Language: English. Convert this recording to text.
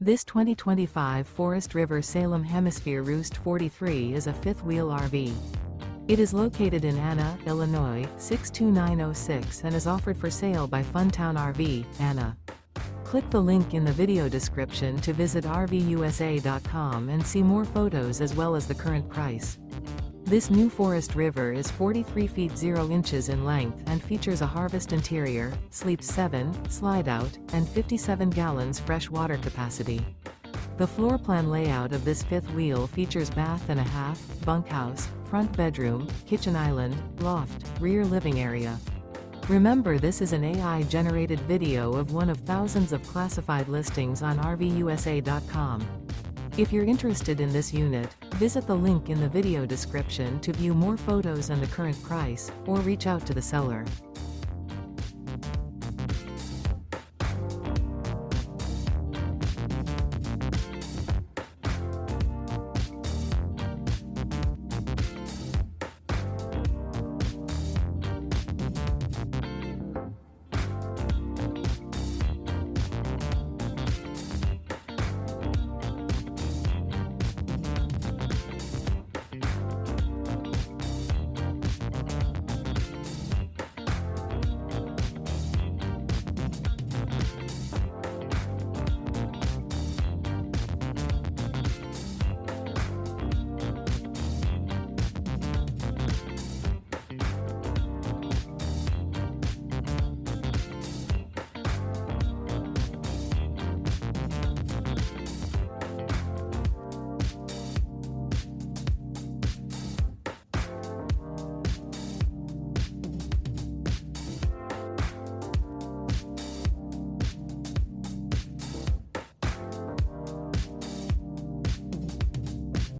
This 2025 Forest River Salem Hemisphere Roost 43 is a fifth-wheel RV. It is located in Anna, Illinois, 62906 and is offered for sale by Funtown RV, Anna. Click the link in the video description to visit RVUSA.com and see more photos as well as the current price. This new Forest River is 43 feet 0 inches in length and features a harvest interior, sleeps 7, slide-out, and 57 gallons fresh water capacity. The floor plan layout of this fifth wheel features bath and a half, bunkhouse, front bedroom, kitchen island, loft, rear living area. Remember, this is an AI-generated video of one of thousands of classified listings on RVUSA.com. If you're interested in this unit, visit the link in the video description to view more photos and the current price, or reach out to the seller.